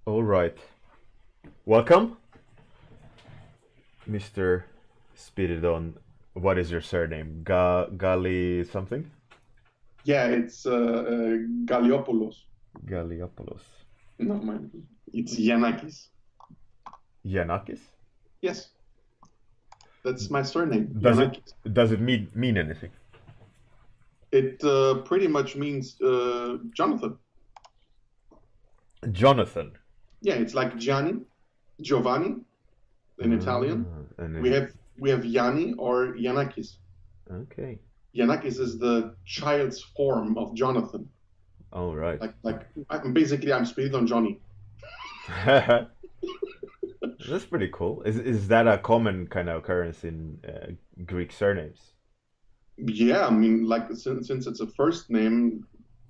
All right. Welcome, Mr. Spiridon. What is your surname? Gali something? Yeah, it's Galiopoulos. Galiopoulos. No, it's Yanakis. Yanakis? Yes, that's my surname, Does it Yanakis. does it mean anything? It pretty much means Jonathan. Jonathan. Yeah, it's like Gianni, Giovanni in Italian. And We then, have we have Yanni or Yanakis. okay. Yanakis is the child's form of Jonathan. All right. I'm Spiridon Johnny. That's pretty cool. Is that a common kind of occurrence in Greek surnames? Yeah, I mean, like since it's a first name,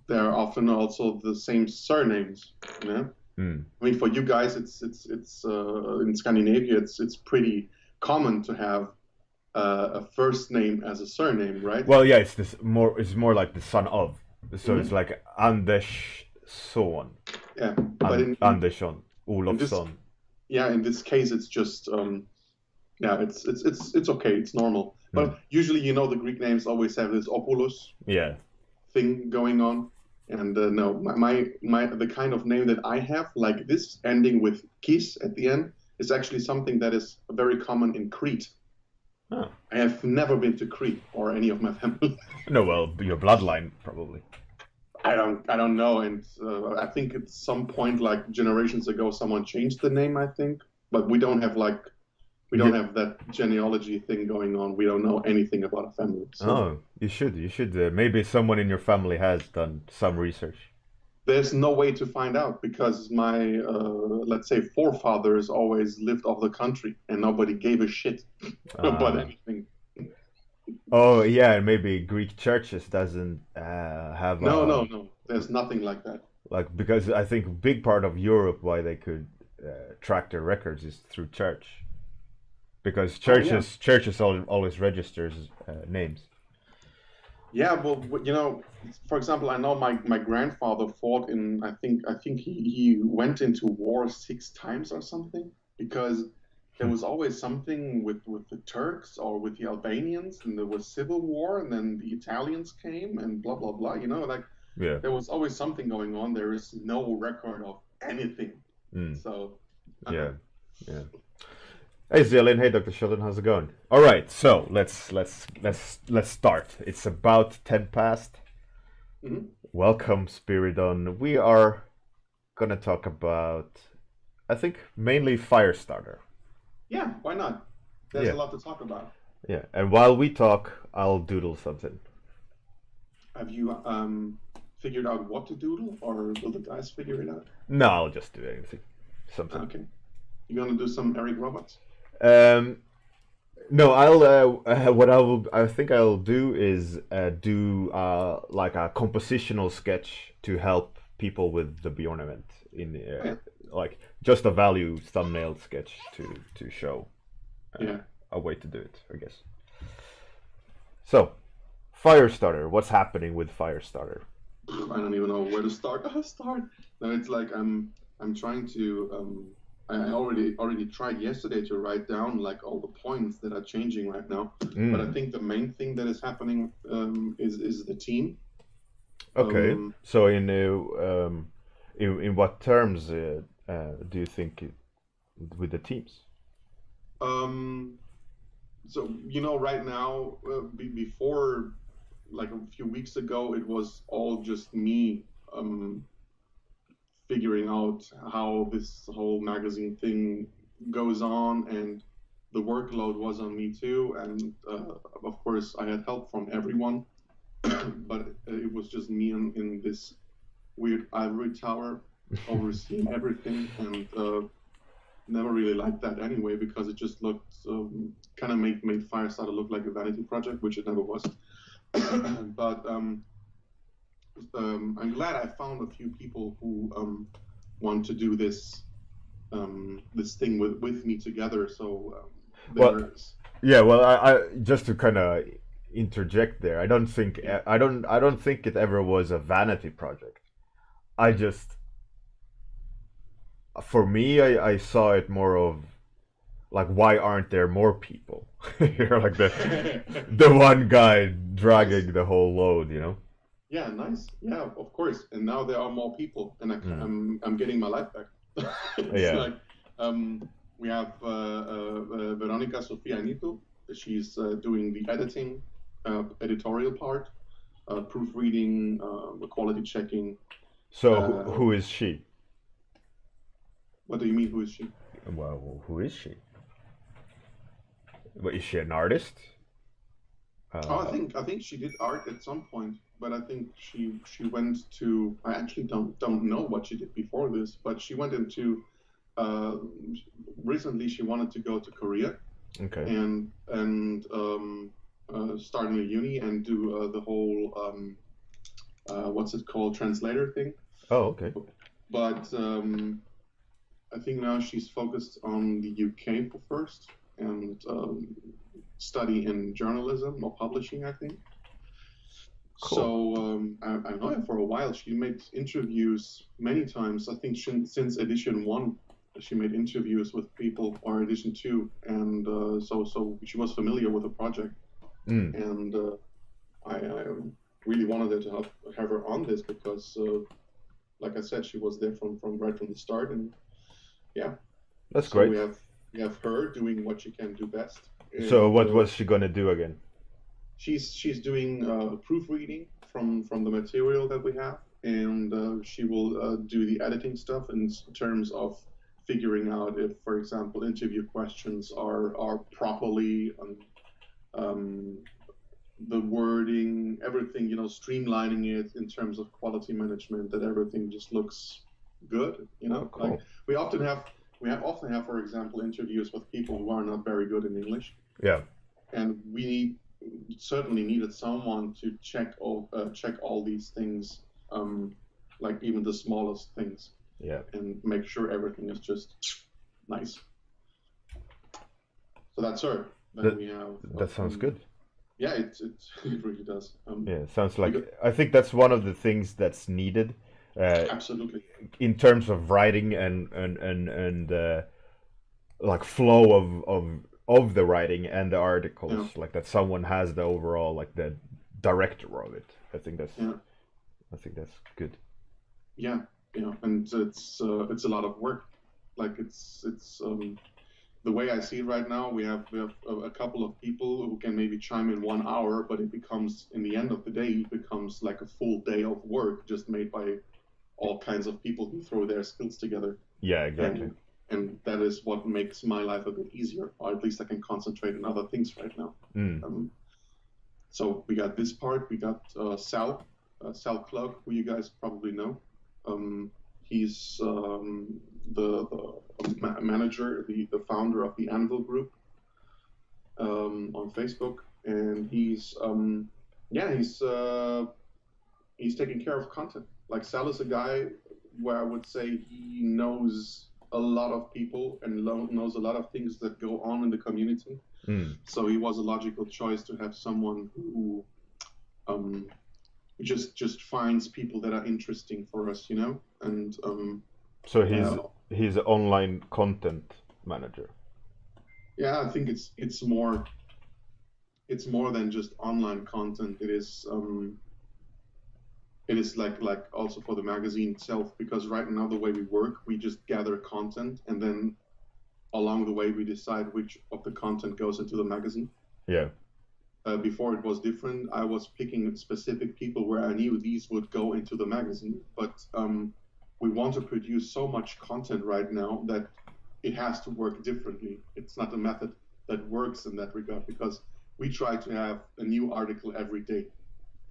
they're often also the same surnames. You know? Hmm. I mean, for you guys, it's in Scandinavia, it's pretty common to have a first name as a surname, right? Well, yeah, it's more like the son of. So it's Hmm. like Anders son, Yeah, but Andersson, in this Olofsson. yeah in this case, it's just yeah, it's okay, it's normal. Hmm. But usually, the Greek names always have this opulus Yeah. thing going on. And no, my the kind of name that I have, like this, ending with kis at the end, is actually something that is very common in Crete. Oh. I have never been to Crete or any of my family. No, well, your bloodline probably. I don't know, and I think at some point, like generations ago, someone changed the name. I think, but we don't Yeah. have that genealogy thing going on. We don't know anything about a family, so Oh, you should. You should. Maybe someone in your family has done some research. there's no way to find out because my let's say forefathers always lived off the country and nobody gave a shit about Uh, anything. oh, yeah, and maybe Greek churches doesn't have No, no, no. There's nothing like that. like because I think a big part of Europe why they could track their records is through church because Oh yeah, churches always registers names. yeah. Well, for example, I know my grandfather fought in. I think he went into war 6 times or something because there was always something with the Turks or with the Albanians, and there was civil war, and then the Italians came, and blah blah blah. Like Yeah. there was always something going on. There is no record of anything. Mm, So, yeah. Yeah. Hey Zillion, hey Dr. Sheldon, how's it going? All right, so let's start. It's about 10 past. mhm. Welcome, Spiridon. We are gonna talk about, I think, mainly Firestarter. Yeah, why not? There's a Yeah, lot to talk about. yeah. And while we talk, I'll doodle something. Have you figured out what to doodle, or will the guys figure it out? No, I'll just do anything, something. Okay, you gonna do some Eric Roberts? Um, no, I'll. What I think I'll do is do like a compositional sketch to help people with the Bjorn event in Oh, yeah, like just a value thumbnail sketch to show uh, yeah. a way to do it, I guess. So, Firestarter. What's happening with Firestarter? I don't even know where to start. Start. No, it's like I'm trying to. I already tried yesterday to write down like all the points that are changing right now. But I Mm, think the main thing that is happening is the team. okay. Um, So in what terms do you think with the teams? um, so right now, before like a few weeks ago, it was all just me figuring out how this whole magazine thing goes on, and the workload was on me too. And of course, I had help from everyone, but it was just me in this weird ivory tower overseeing everything, and never really liked that anyway because it just looked kind of made Firestarter look like a vanity project, which it never was. But I'm glad I found a few people who want to do this thing with me together. So Well, there's yeah. Well, I just to kind of interject there. yeah, I don't think it ever was a vanity project. I just for me, I saw it more of like, why aren't there more people? You're like the one guy Nice. dragging the whole load, you know? Yeah, nice. Yeah, of course. And now there are more people, and Mm. I'm getting my life back. It's Yeah. like we have Veronica Sofia Anito. She's doing the editing, editorial part, proofreading, quality checking. So Uh, who is she? what do you mean? Who is she? Well, who is she? Is she an artist? Oh, Uh, I think she did art at some point, but I think she went to. I actually don't know what she did before this, but she went into. Uh, Recently, she wanted to go to Korea okay. and start in a uni and do the whole what's it called, translator thing. Oh, okay. But I think now she's focused on the UK for first and study in journalism or publishing, I think. Cool. So I know her for a while. She made interviews many times. I think since edition one, she made interviews with people, or edition two, and so she was familiar with the project. Mm. And I really wanted her to have her on this because, like I said, she was there from right from the start, and yeah. That's So great. we have her doing what she can do best, So and what was she gonna do again? she's doing proofreading from the material that we have, and she will do the editing stuff in terms of figuring out if, for example, interview questions are properly um, the wording, everything, you know, streamlining it in terms of quality management, that everything just looks good, you Oh, know. Like cool. we often have often have, for example, interviews with people who are not very good in English, Yeah. and we certainly needed someone to check all these things, like even the smallest things, Yeah. and make sure everything is just nice. So that's her. Then That we have that sounds good. yeah, it really does. Yeah, sounds We got, like I think that's one of the things that's needed uh, absolutely. in terms of writing and like flow of the writing and the articles. Yeah, Like that someone has the overall like the director of it. yeah, I think that's good. yeah, yeah, and it's a lot of work. Like it's the way I see it right now. We have a couple of people who can maybe chime in 1 hour, but it becomes, in the end of the day, it becomes like a full day of work just made by all kinds of people who throw their skills together, Yeah, exactly. and that is what makes my life a bit easier, or at least I can concentrate on other things right now. Mm. Um, so we got this part. We got Sal Klug, who you guys probably know. He's the manager, the founder of the Anvil Group on Facebook, and yeah, he's taking care of content. Like Sal is a guy where I would say he knows a lot of people and knows a lot of things that go on in the community. Mm. So he was a logical choice to have someone who um, just finds people that are interesting for us, you know. And So uh, he's an online content manager. yeah, I think it's more than just online content. It is like also for the magazine itself, because right now the way we work, we just gather content, and then along the way we decide which of the content goes into the magazine. Yeah. Before it was different. I was picking specific people where I knew these would go into the magazine, but we want to produce so much content right now that it has to work differently. It's not a method that works in that regard, because we try to have a new article every day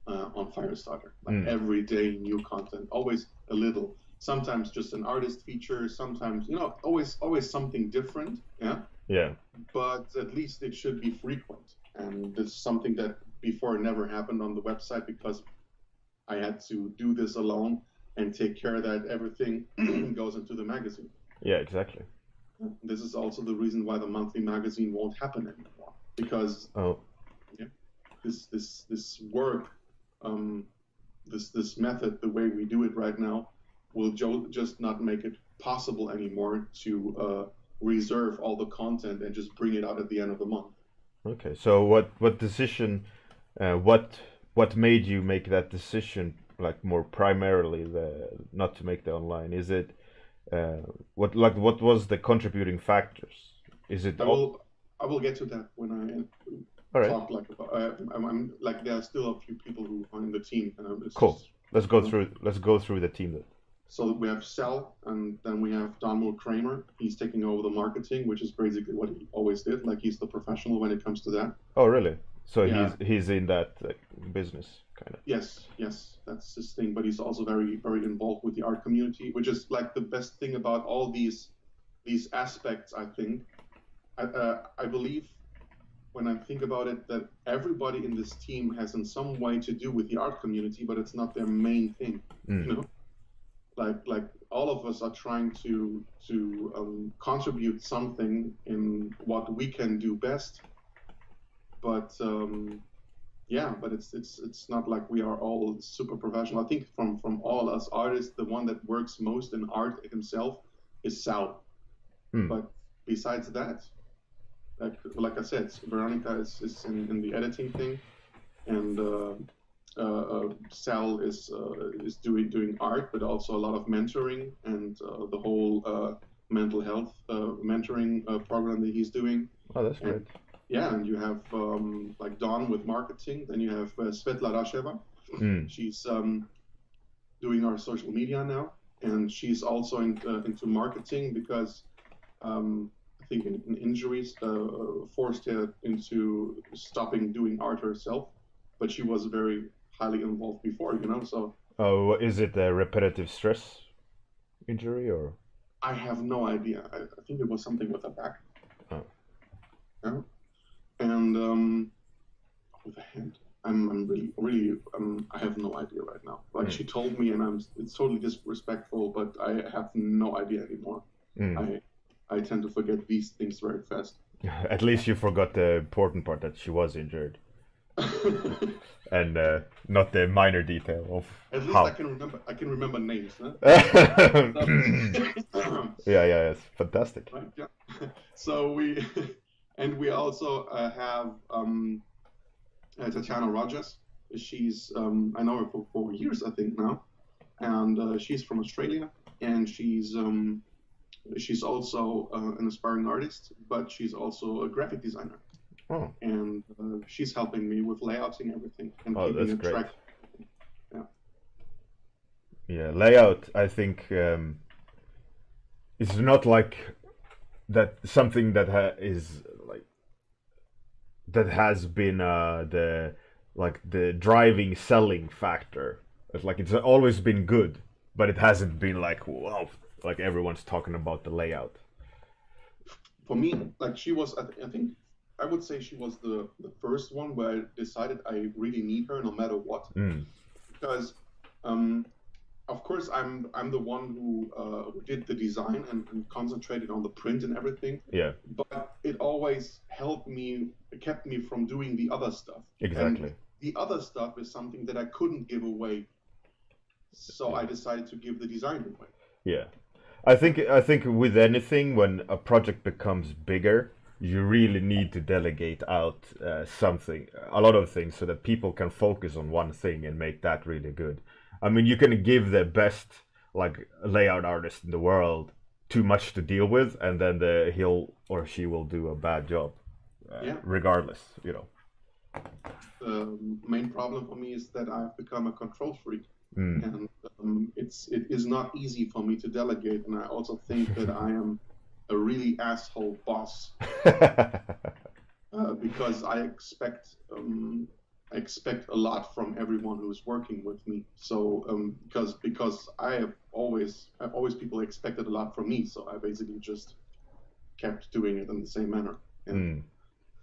on Firestarter, like Mm. every day new content, always a little. Sometimes just an artist feature, sometimes, you know, always something different, yeah. Yeah. But at least it should be frequent. And this is something that before never happened on the website, because I had to do this alone and take care that everything goes into the magazine. Yeah, exactly. This is also the reason why the monthly magazine won't happen anymore, because Oh. yeah, this work, this method, the way we do it right now, will just not make it possible anymore to reserve all the content and just bring it out at the end of the month. Okay, so what decision, what made you make that decision, like more primarily the not to make the online? Is it what was the contributing factors? Is it I will get to that when I all right? talk like about. I'm like there are still a few people who are in the team, and it's Cool. just, Let's go through the team then. so we have Sal, and then we have Donald Kramer. He's taking over the marketing, which is basically what he always did. Like he's the professional when it comes to that. Oh, really? So Yeah. he's in that business kind of. Yes, that's his thing. But he's also very, very involved with the art community, which is like the best thing about all these aspects. I think, I believe, when I think about it, that everybody in this team has in some way to do with the art community, but it's not their main thing. You know, like all of us are trying to contribute something in what we can do best, but. Yeah, but it's not like we are all super professional. I think from all us artists, the one that works most in art himself is Sal. But besides that, like I said, Veronica is in the editing thing, and Sal is doing art, but also a lot of mentoring and the whole mental health mentoring program that he's doing. Oh, that's great. Yeah, and you have like Dawn with marketing. Then you have Svetla Rasheva. She's doing our social media now, and she's also into marketing because I think in injuries forced her into stopping doing art herself. But she was very highly involved before, you know. So. Oh, is it a repetitive stress injury or? I have no idea. I think it was something with her back. Oh. Yeah. And with a hand, I'm really I have no idea right now. Like she told me, and it's totally disrespectful, but I have no idea anymore. I tend to forget these things very fast. At least you forgot the important part that she was injured, and not the minor detail of At least how. I can remember names. Huh? Yeah, it's fantastic. Right, yeah. So we also have Tatiana Rogers. She's I know her for 4 years, I think now, and she's from Australia, and she's also an aspiring artist, but she's also a graphic designer. Oh. And she's helping me with layouting everything and keeping that's a great. track. Yeah. Yeah, layout. I think it's not like that something that is like that has been the driving selling factor. It's like it's always been good, but it hasn't been like wow, like everyone's talking about the layout. For me, like she was, I think I would say she was the first one where I decided I really need her no matter what, because of course I'm the one who did the design and concentrated on the print and everything. Yeah. But it always kept me from doing the other stuff. Exactly. And the other stuff is something that I couldn't give away, so I decided to give the design away. Yeah, I think with anything, when a project becomes bigger, you really need to delegate out a lot of things, so that people can focus on one thing and make that really good. I mean, you can give the best like layout artist in the world too much to deal with, and then he'll or she will do a bad job, regardless, you know. The main problem for me is that I've become a control freak, and it is not easy for me to delegate, and I also think that I am a really asshole boss because I expect a lot from everyone who's working with me. So because I've always people expected a lot from me, so I basically just kept doing it in the same manner. And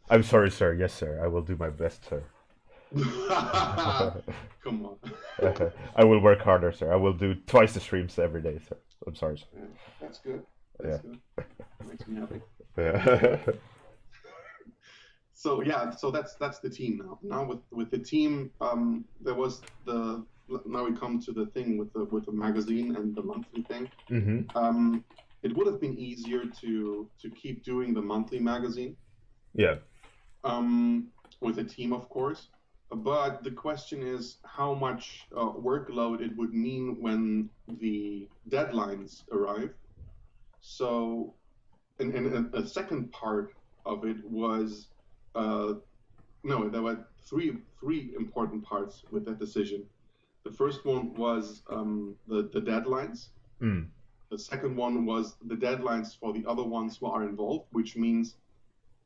I'm sorry, sir. Yes, sir. I will do my best, sir. Come on. I will work harder, sir. I will do twice the streams every day, sir. I'm sorry, sir. Yeah, that's good. That's good. Makes me happy. Yeah. So that's the team now. Now with the team, there was the now we come to the thing with the magazine and the monthly thing. Mm-hmm. It would have been easier to keep doing the monthly magazine. Yeah. With a team, of course. But the question is how much workload it would mean when the deadlines arrive. So, and a second part of it was, no, there were three important parts with that decision. The first one was the deadlines. Mm. The second one was the deadlines for the other ones who are involved, which means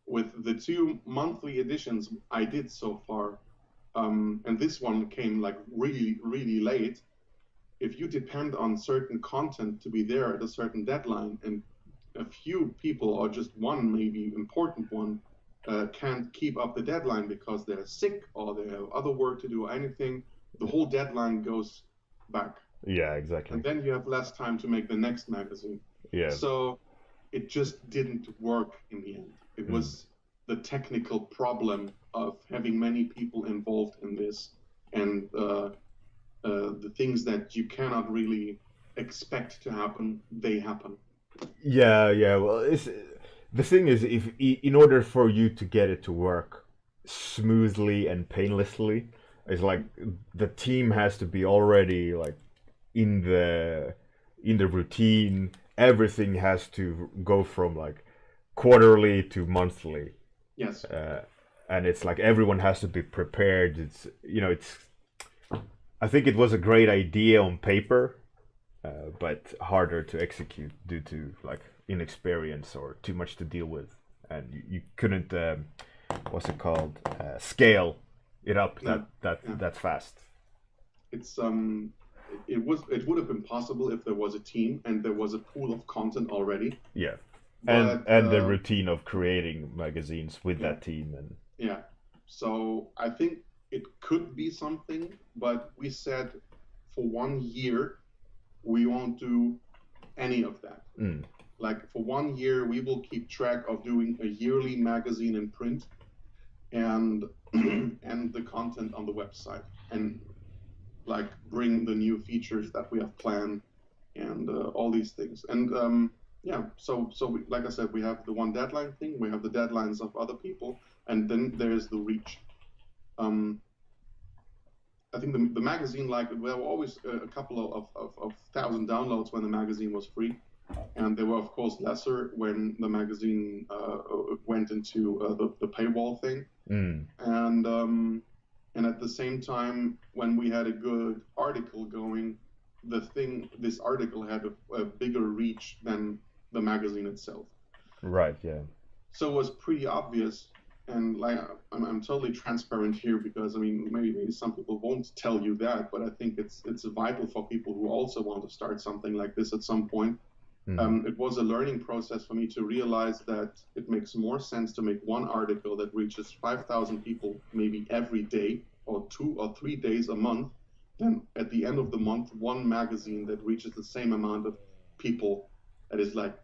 with the 2 monthly editions I did so far, and this one came like really, really late. If you depend on certain content to be there at a certain deadline, and a few people, or just one maybe important one, can't keep up the deadline because they're sick or they have other work to do or anything, the whole deadline goes back. Yeah, exactly. And then you have less time to make the next magazine. Yeah. So it just didn't work in the end. It was the technical problem of having many people involved in this, and the things that you cannot really expect to happen, they happen. Yeah, yeah. Well, the thing is, if in order for you to get it to work smoothly and painlessly, it's like the team has to be already like in the routine. Everything has to go from like quarterly to monthly. Yes. And it's like everyone has to be prepared. It's it's. I think it was a great idea on paper, but harder to execute due to like inexperience or too much to deal with, and you couldn't what's it called, scale it up that fast. It's it would have been possible if there was a team and there was a pool of content already. Yeah, but, and the routine of creating magazines with that team. And yeah, so I think it could be something, but we said for 1 year we won't do any of that. Like for 1 year we will keep track of doing a yearly magazine in print and and the content on the website, and like bring the new features that we have planned and all these things. And yeah, so we, like I said, we have the one deadline thing, we have the deadlines of other people, and then there's the reach. I think the magazine, like, there were always a couple of thousand downloads when the magazine was free, and they were of course lesser when the magazine went into the paywall thing. And at the same time, when we had a good article going, this article had a bigger reach than the magazine itself. Right. Yeah. So it was pretty obvious, and like I'm totally transparent here, because I mean maybe some people won't tell you that, but I think it's vital for people who also want to start something like this at some point. It was a learning process for me to realize that it makes more sense to make one article that reaches 5,000 people maybe every day, or 2 or 3 days a month, than at the end of the month one magazine that reaches the same amount of people. That is like,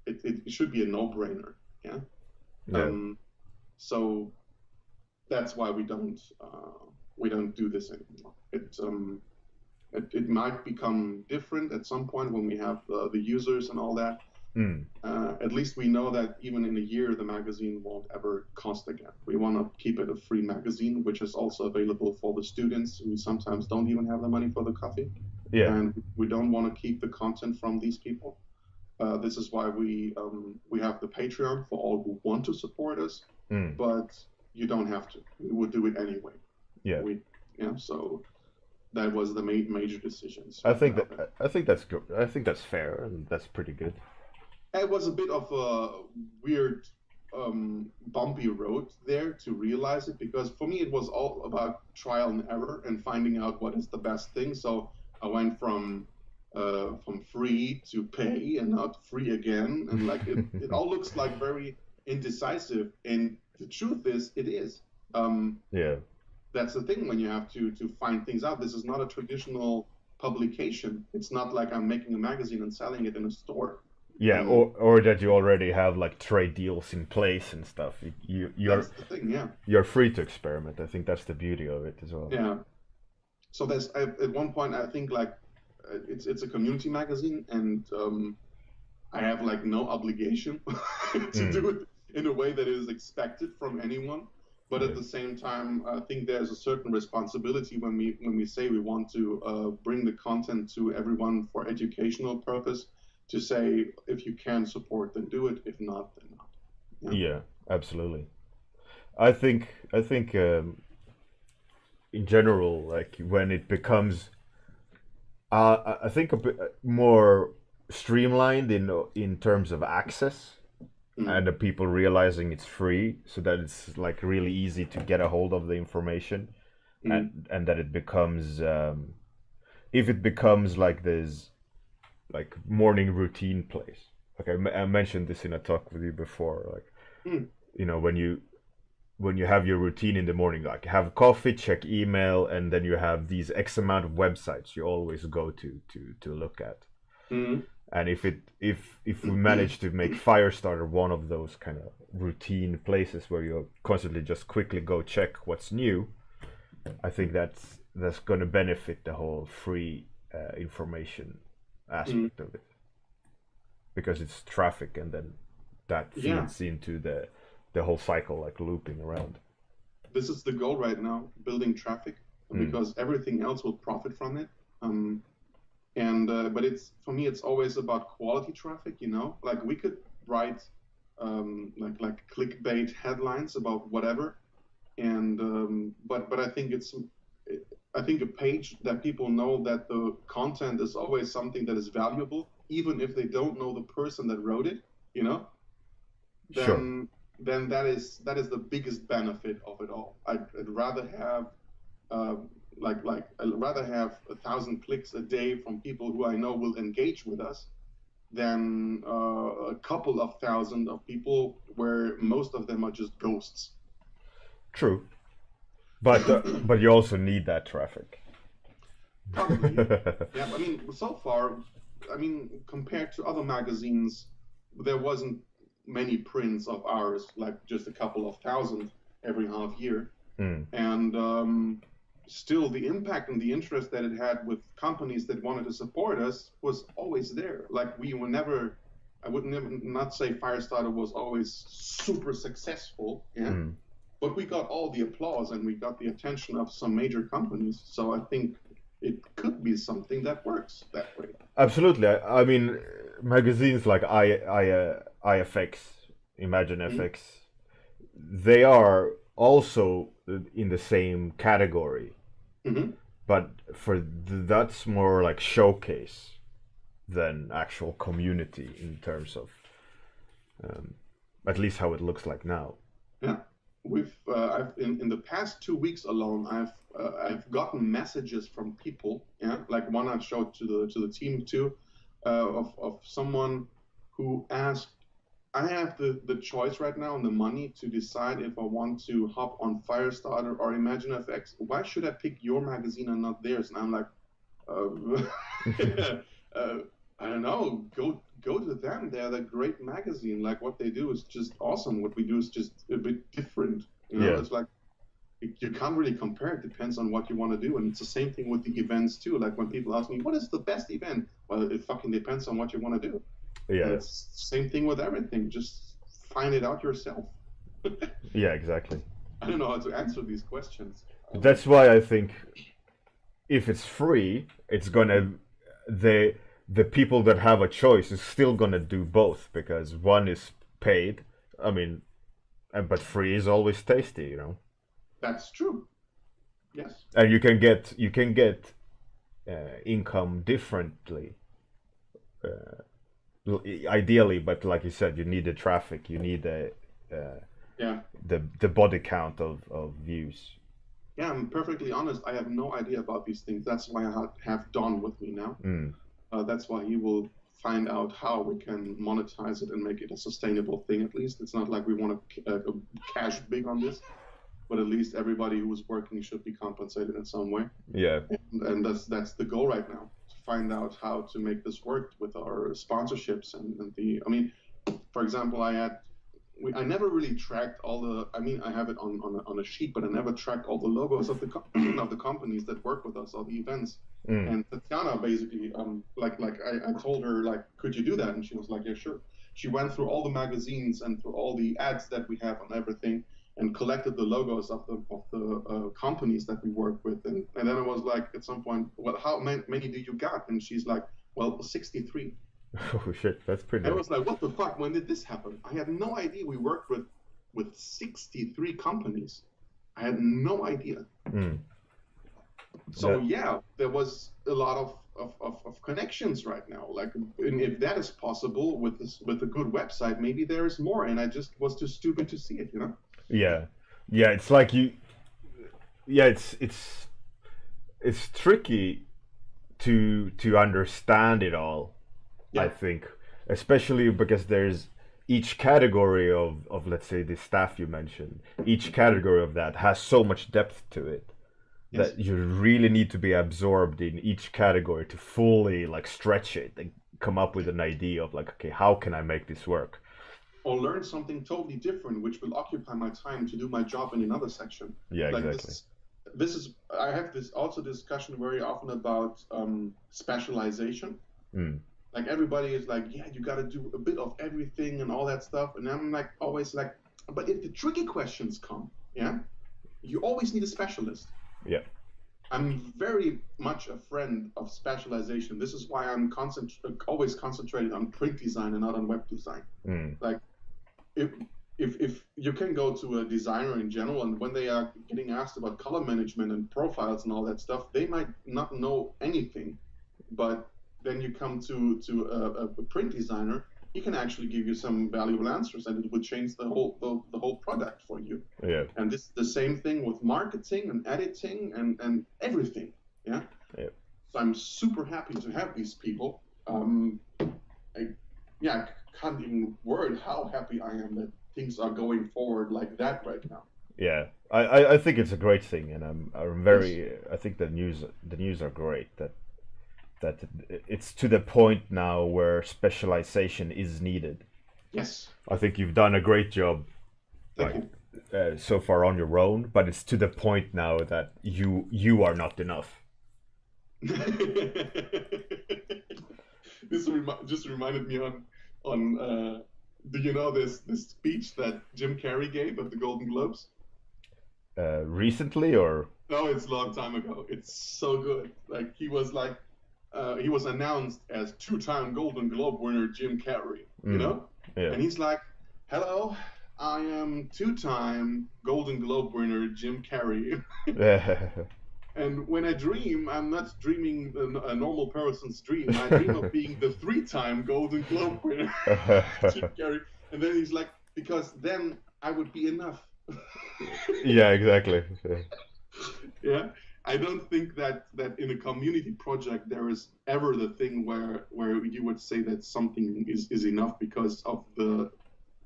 it should be a no-brainer. Yeah. So that's why we don't do this anymore. It might become different at some point when we have the users and all that. At least we know that even in a year, the magazine won't ever cost again. We want to keep it a free magazine, which is also available for the students who sometimes don't even have the money for the coffee. Yeah. And we don't want to keep the content from these people. This is why we have the Patreon for all who want to support us, but you don't have to. We would do it anyway. Yeah. So that was the major decisions. I think that's good. I think that's fair, and that's pretty good. It was a bit of a weird, bumpy road there to realize it, because for me it was all about trial and error and finding out what is the best thing. So I went from free to pay, and not free again, and like it all looks like very indecisive, and the truth is it is. Yeah. That's the thing when you have to find things out. This is not a traditional publication. It's not like I'm making a magazine and selling it in a store. Yeah, or that you already have like trade deals in place and stuff. You're That's the thing, yeah. You're free to experiment. I think that's the beauty of it as well. Yeah. So at one point I think like it's a community magazine, and I have like no obligation to Mm, do it in a way that is expected from anyone. But at yeah. the same time, I think there's a certain responsibility when we say we want to bring the content to everyone for educational purpose. To say if you can support, then do it. If not, then not. Yeah. Yeah, absolutely. I think in general, like when it becomes, I think a bit more streamlined in terms of access, Mm, and the people realizing it's free, so that it's like really easy to get a hold of the information, mm, and that it becomes, if it becomes like this like morning routine place. Like I mentioned this in a talk with you before. Like, mm, when you have your routine in the morning, like have coffee, check email, and then you have these X amount of websites you always go to look at. mm. And if we manage to make Firestarter one of those kind of routine places where you constantly just quickly go check what's new, I think that's going to benefit the whole free information Mm. aspect of it, because it's traffic, and then that Yeah, feeds into the whole cycle, like looping around. this is the goal right now: building traffic, Mm, because everything else will profit from it. Um, and but it's for me it's always about quality traffic, you know, like we could write like clickbait headlines about whatever, and but I think a page that people know that the content is always something that is valuable, even if they don't know the person that wrote it, you know, sure. then that is the biggest benefit of it all. I'd rather have uh, like I'd rather have 1,000 clicks a day from people who I know will engage with us than a couple of thousand of people where most of them are just ghosts. True, but you also need that traffic. Probably, yeah. I mean, so far, I mean, compared to other magazines, there wasn't many prints of ours, like just a couple of thousand every half year. Mm, And still the impact and the interest that it had with companies that wanted to support us was always there. Like we were never, I would never not say Firestarter was always super successful, yeah, mm. but we got all the applause and we got the attention of some major companies. So I think it could be something that works that way. Absolutely. I mean, magazines like IFX, Imagine Mm-hmm. FX, they are also in the same category, Mm-hmm. but that's more like showcase than actual community in terms of, um, at least how it looks like now. Yeah, I've in the past 2 weeks alone, I've gotten messages from people. Yeah, like one I showed to the team too, of someone who asked. I have the choice right now and the money to decide if I want to hop on Firestarter or Imagine FX. Why should I pick your magazine and not theirs? And I'm like, uh, I don't know. Go to them. They're the great magazine. Like what they do is just awesome. What we do is just a bit different. You know, Yeah, it's like you can't really compare. It depends on what you want to do, and it's the same thing with the events too. Like when people ask me, "What is the best event?" Well, it fucking depends on what you want to do, and yeah, it's the same thing with everything. Just find it out yourself. yeah, exactly. I don't know how to answer these questions. That's why I think if it's free, it's gonna the the people that have a choice is still gonna do both, because one is paid. I mean, but free is always tasty, you know. That's true. Yes. And you can get income differently, ideally, but like you said, you need the traffic, you need uh, Yeah. the body count of views. Yeah, I'm perfectly honest. I have no idea about these things. That's why have Don with me now. Mm, That's why he will find out how we can monetize it and make it a sustainable thing. At least it's not like we want to cash big on this, but at least everybody who is working should be compensated in some way. yeah. And that's the goal right now, to find out how to make this work with our sponsorships and the. I mean, for example, I had I never really tracked all the. I mean, I have it on a sheet, but I never tracked all the logos of the of the companies that work with us, all the events. And Tatiana basically, I told her like, could you do that? And she was like, yeah, sure. She went through all the magazines and through all the ads that we have on everything, and collected the logos of the companies that we work with. And then I was like, at some point, well, how many do you got? And she's like, well, 63. Oh shit, that's pretty. I was like, what the fuck? When did this happen? I had no idea we worked with 63 companies. I had no idea. So yeah, there was a lot of connections right now. Like, and if that is possible with a good website, maybe there is more. And I just was too stupid to see it, you know? Yeah, yeah. It's like you. Yeah, it's tricky to understand it all. Yeah. I think, especially because there's each category of let's say the staff you mentioned. Each category of that has so much depth to it. Yes. That you really need to be absorbed in each category to fully like stretch it and come up with an idea of like, okay, how can I make this work? Or learn something totally different, which will occupy my time to do my job in another section. Yeah, like exactly. This is I have this also discussion very often about specialization. Like everybody is like, yeah, you got to do a bit of everything and all that stuff, and I'm like always like, but if the tricky questions come, yeah, you always need a specialist. Yeah. I'm very much a friend of specialization. This is why I'm always concentrated on print design and not on web design. Like, if you can go to a designer in general, and when they are getting asked about color management and profiles and all that stuff, they might not know anything. But then you come to a print designer, he can actually give you some valuable answers, and it would change the whole product for you. Yeah. And this the same thing with marketing and editing and everything. Yeah. Yeah. So I'm super happy to have these people. I can't even word how happy I am that things are going forward like that right now. Yeah, I think it's a great thing, and I'm very. I think the news are great. That it's to the point now where specialization is needed. Yes. I think you've done a great job, Thank you. So far on your own. But it's to the point now that you are not enough. This just reminded me on. Do you know this speech that Jim Carrey gave at the Golden Globes? Recently or? No, it's a long time ago. It's so good. Like he was announced as two-time Golden Globe winner Jim Carrey. You know? Yeah. And he's like, "Hello, I am two-time Golden Globe winner Jim Carrey." And when I dream, I'm not dreaming a normal person's dream. I dream of being the three-time Golden Globe winner, Jim Carrey. And then he's like, because then I would be enough. Yeah, exactly. Yeah, I don't think that in a community project there is ever the thing where you would say that something is enough because of the.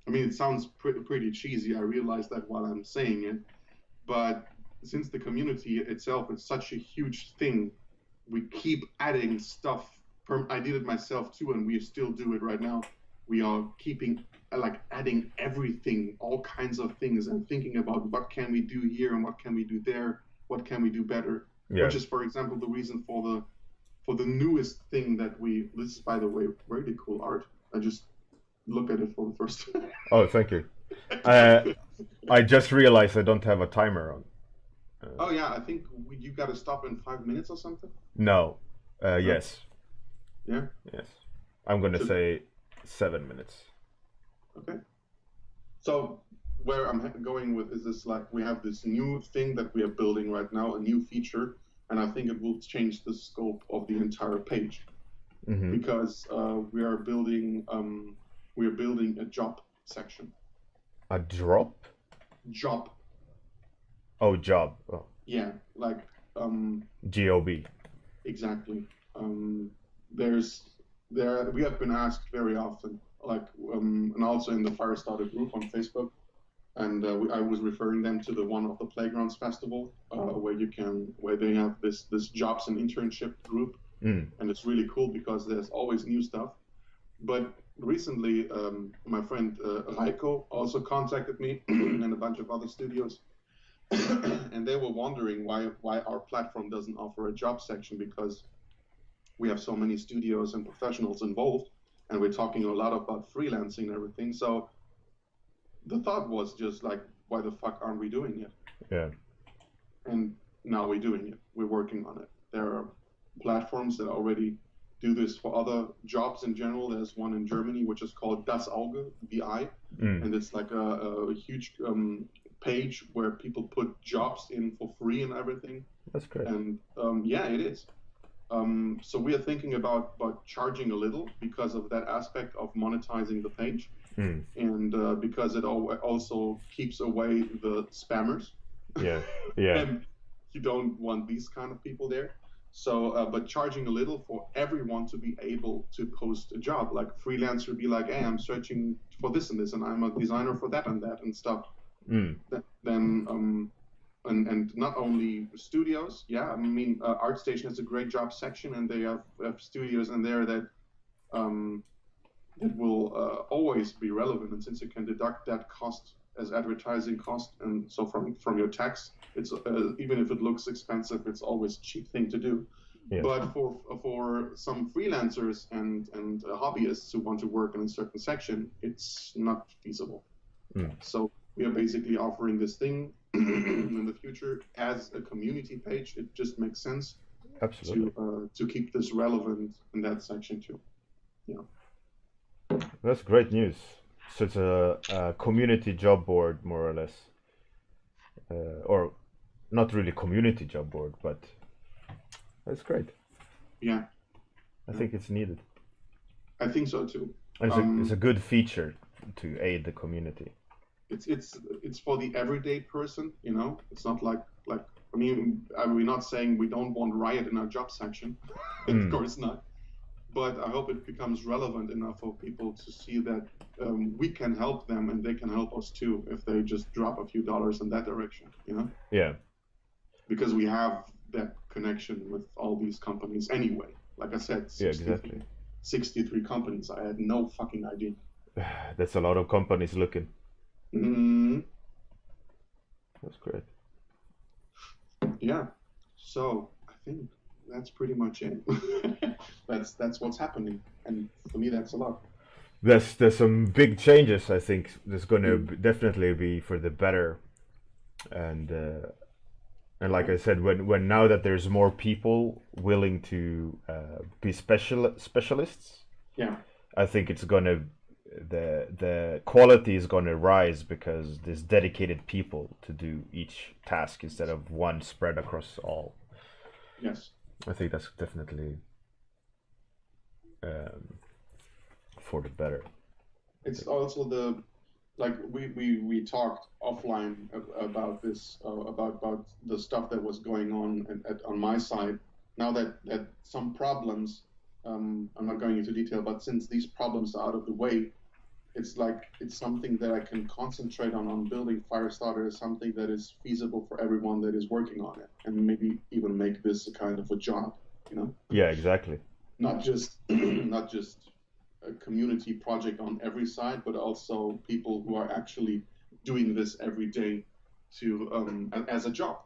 I mean, it sounds pretty cheesy. I realize that while I'm saying it, but since the community itself is such a huge thing, we keep adding stuff. I did it myself too, and we still do it right now. We are keeping adding everything, all kinds of things, and thinking about what can we do here and what can we do there, what can we do better. Yeah. Which is, for example, the reason for the newest thing that we. This is, by the way, really cool art. I just look at it for the first time. Oh, thank you. I just realized I don't have a timer on. Oh yeah, I think you got to stop in 5 minutes or something. No. Yes. Yeah. Yes. I'm gonna say 7 minutes. Okay. So where I'm going with is this, like, we have this new thing that we are building right now, a new feature, and I think it will change the scope of the entire page. Because we are building a job section. A drop? Job. Oh, job. Oh. Yeah, like G-O-B. Exactly. We have been asked very often, like, and also in the Firestarter group on Facebook, and I was referring them to the one of the Playgrounds Festival, where they have this jobs and internship group, and it's really cool because there's always new stuff. But recently, my friend Raiko also contacted me and a bunch of other studios, and they were wondering why our platform doesn't offer a job section, because we have so many studios and professionals involved, and we're talking a lot about freelancing and everything. So the thought was just like, why the fuck aren't we doing it? Yeah. And now we're doing it. We're working on it. There are platforms that already do this for other jobs in general. There's one in Germany which is called Das Auge, the Eye, and it's like a huge page where people put jobs in for free and everything. That's great. And yeah, it is. So we are thinking about charging a little because of that aspect of monetizing the page, and because it also keeps away the spammers. Yeah, yeah. And you don't want these kind of people there. So, but charging a little for everyone to be able to post a job, like freelancer be like, hey, I'm searching for this and this, and I'm a designer for that and that and stuff. Then and not only studios, yeah, I mean, ArtStation has a great job section, and they have studios in there that that will always be relevant, and since you can deduct that cost as advertising cost, and so from your tax, it's even if it looks expensive, it's always a cheap thing to do. Yeah. But for some freelancers and hobbyists who want to work in a certain section, it's not feasible. So we are basically offering this thing in the future as a community page. It just makes sense. Absolutely. To keep this relevant in that section too. Yeah. That's great news. So it's a community job board, more or less, or not really community job board, but that's great. Yeah, I think it's needed. I think so too. And it's a good feature to aid the community. It's for the everyday person, you know. It's not like I mean, we're not saying we don't want Riot in our job section, of course not. But I hope it becomes relevant enough for people to see that we can help them and they can help us too if they just drop a few dollars in that direction, you know? Yeah. Because we have that connection with all these companies anyway. Like I said, 63 companies. I had no fucking idea. That's a lot of companies looking. That's great. Yeah. So I think that's pretty much it. that's what's happening, and for me, that's a lot. There's some big changes. I think there's going to definitely be for the better, and like I said, when now that there's more people willing to be specialists, yeah, I think it's gonna the quality is gonna rise because there's dedicated people to do each task instead of one spread across all. Yes. I think that's definitely for the better. It's also we talked offline about this about the stuff that was going on on my side. Now that some problems, I'm not going into detail, but since these problems are out of the way, it's something that I can concentrate on building Firestarter as something that is feasible for everyone that is working on it, and maybe even make this a kind of a job, you know? Yeah, exactly. Not just a community project on every side, but also people who are actually doing this every day to as a job.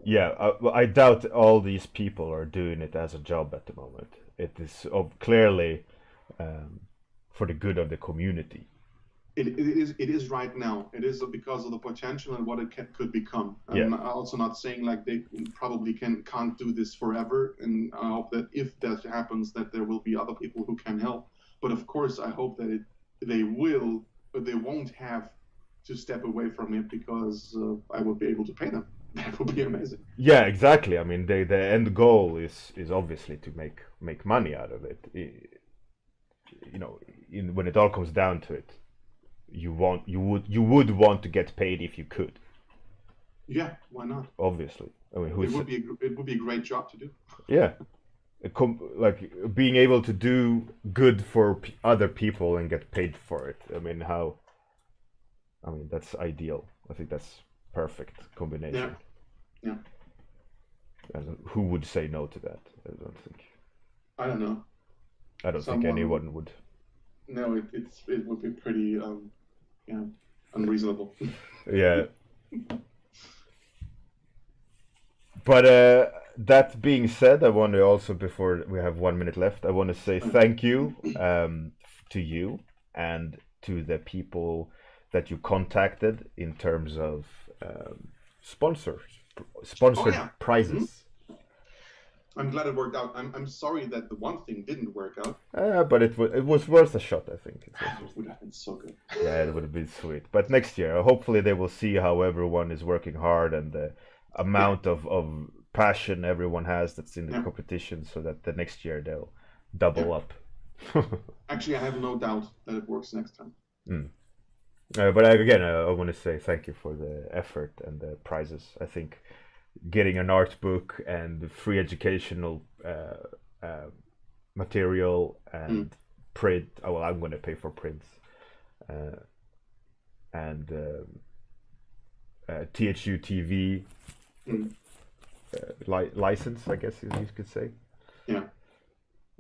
Yeah, I doubt all these people are doing it as a job at the moment. It is clearly for the good of the community. It is right now. It is because of the potential and what it could become. I'm also not saying like they probably can't do this forever, and I hope that if that happens, that there will be other people who can help. But of course, I hope that they will, but they won't have to step away from it because I would be able to pay them. That would be amazing. Yeah, exactly. I mean, the end goal is obviously to make money out of it. You know, when it all comes down to it, you would want to get paid if you could. Yeah, why not? Obviously, I mean, it would be a great job to do. Yeah, like being able to do good for other people and get paid for it. I mean, that's ideal. I think that's perfect combination. Yeah. And who would say no to that? I don't think. I don't know. I don't think anyone would. No, it would be pretty yeah, unreasonable. Yeah. But that being said, I want to also, before we have 1 minute left, I want to say thank you to you and to the people that you contacted in terms of sponsors, Oh sponsored yeah. Hmm. prizes. I'm glad it worked out. I'm sorry that the one thing didn't work out. But it was worth a shot, I think. It was It would have been so good. Yeah, it would have been sweet. But next year, hopefully, they will see how everyone is working hard and the Yeah, amount of passion everyone has that's in the yeah, competition, so that the next year they'll yeah. double up. Actually, I have no doubt that it works next time. Mm. But again, I want to say thank you for the effort and the prizes. I think getting an art book and free educational material Mm, and print. Oh, well, I'm going to pay for prints. Uh, and THU TV mm, license, I guess you could say. yeah.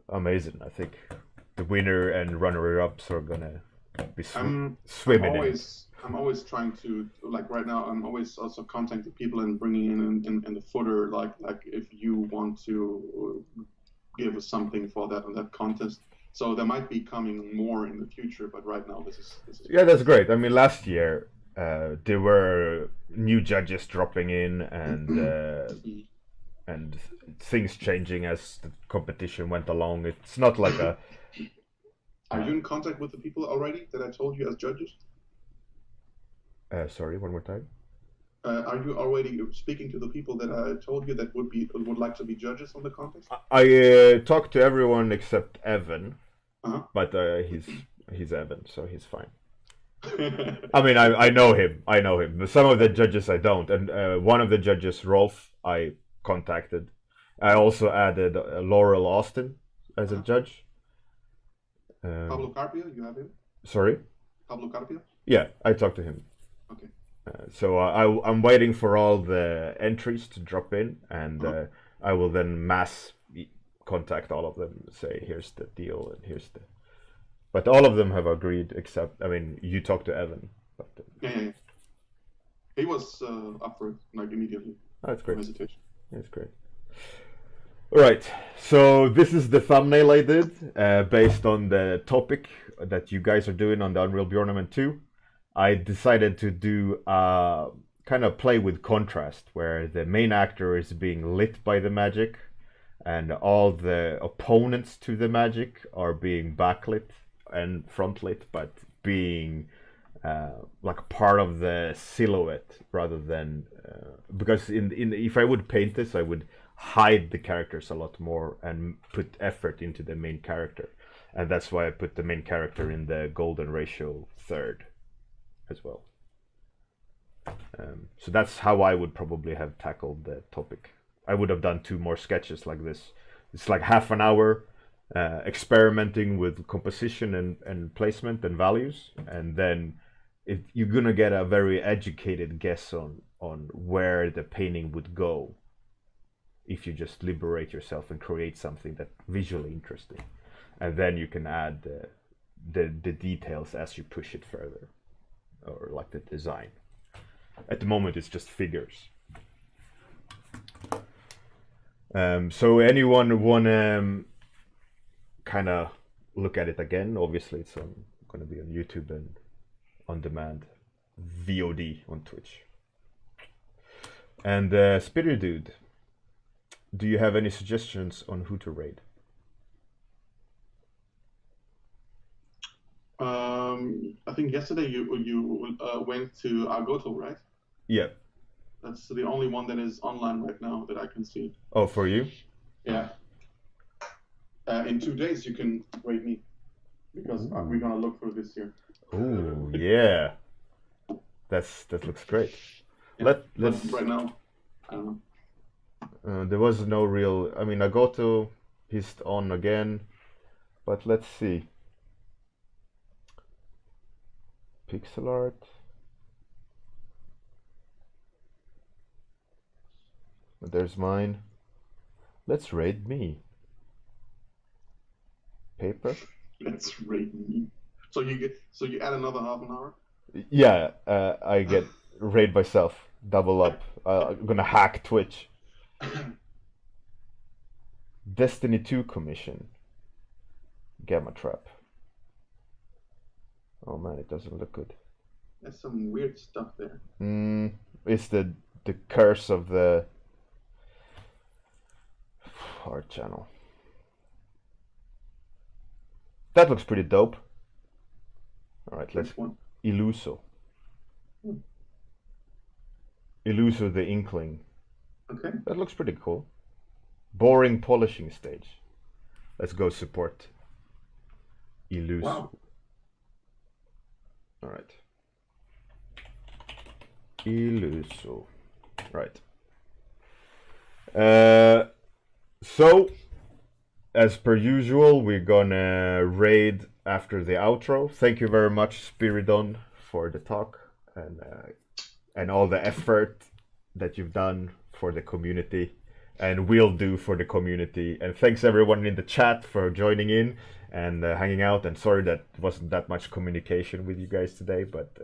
Amazing. I think the winner and runner-ups are gonna be I'm swimming in it. always trying to, like, right now I'm always also contacting people and bringing in the footer, like if you want to give us something for that on that contest. So there might be coming more in the future, but right now this is Yeah, great. that's great. I mean, last year there were new judges dropping in and things changing as the competition went along. It's not like a Are you in contact with the people already that I told you as judges? sorry, one more time. Are you already speaking to the people that I told you that would like to be judges on the contest? I talked to everyone except Evan, Uh but he's Evan, so he's fine. huh. I mean, I know him. I know him. But some of the judges I don't. And one of the judges, Rolf, I contacted. I also added Laurel Austin as a Uh-huh. judge. Pablo Carpio, you have him? Sorry? Pablo Carpio? Yeah, I talked to him. Okay. So I'm waiting for all the entries to drop in, and Uh-huh. I will then contact all of them. Say, here's the deal, and here's the. But all of them have agreed, except I mean, you talked to Evan. But Yeah, yeah, yeah. He was up for it, like, immediately. that's No great. hesitation. That's great. All right, so this is the thumbnail I did based on the topic that you guys are doing on the Unreal Bjorn 2. I decided to do kind of play with contrast, where the main actor is being lit by the magic, and all the opponents to the magic are being backlit and frontlit, but being like part of the silhouette rather than because in if I would paint this, I would hide the characters a lot more and put effort into the main character, and that's why I put the main character in the golden ratio third as well. So that's how I would probably have tackled the topic. I would have done 2 more sketches like this. It's like half an hour experimenting with composition and placement and values, and then you're gonna get a very educated guess on where the painting would go if you just liberate yourself and create something that visually interesting, and then you can add the details as you push it further, or like the design. At the moment, it's just figures. So anyone wanna kind of look at it again? Obviously, it's going to be on YouTube and on demand, VOD on Twitch. And Spiridon, do you have any suggestions on who to raid? I think yesterday you went to Agoto, right? Yeah. That's the only one that is online right now that I can see. Oh, for you? Yeah. In 2 days you can rate me because we're gonna look for this here. Oh, yeah. That looks great. Yeah. Let's. But right now, I don't know. There was no real. I mean, Agoto, he's on again, but let's see. Pixel art. There's mine. Let's raid me. Paper. Let's rate me. So you add another half an hour. Yeah, I get raid myself, double up. I'm gonna hack Twitch. Destiny 2 commission. Gamma trap. Oh man, it doesn't look good. There's some weird stuff there. It's the curse of the art channel. That looks pretty dope. All right, let's Illuso. Illuso the Inkling. Okay. That looks pretty cool. Boring polishing stage. Let's go support Illuso. Wow. All right. Illuso. Right. So, as per usual, we're gonna raid after the outro. Thank you very much, Spiridon, for the talk and all the effort that you've done for the community and will do for the community. And thanks everyone in the chat for joining in and hanging out. And sorry that wasn't that much communication with you guys today, but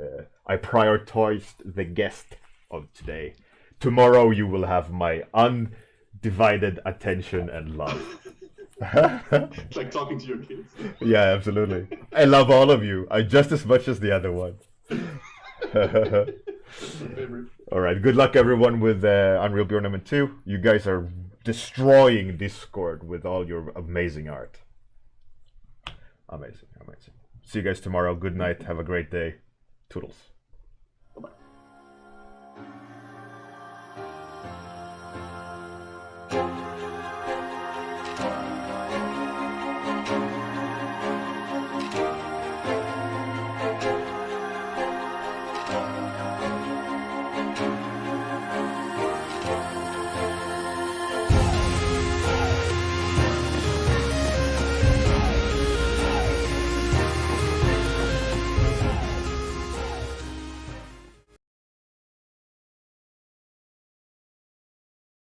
I prioritized the guest of today. Tomorrow you will have my undivided attention and love. It's like talking to your kids. Yeah, absolutely. I love all of you. I just as much as the other one. All right. Good luck, everyone, with Unreal Bjorn 2. You guys are destroying Discord with all your amazing art. Amazing, amazing. See you guys tomorrow. Good night. Have a great day. Toodles.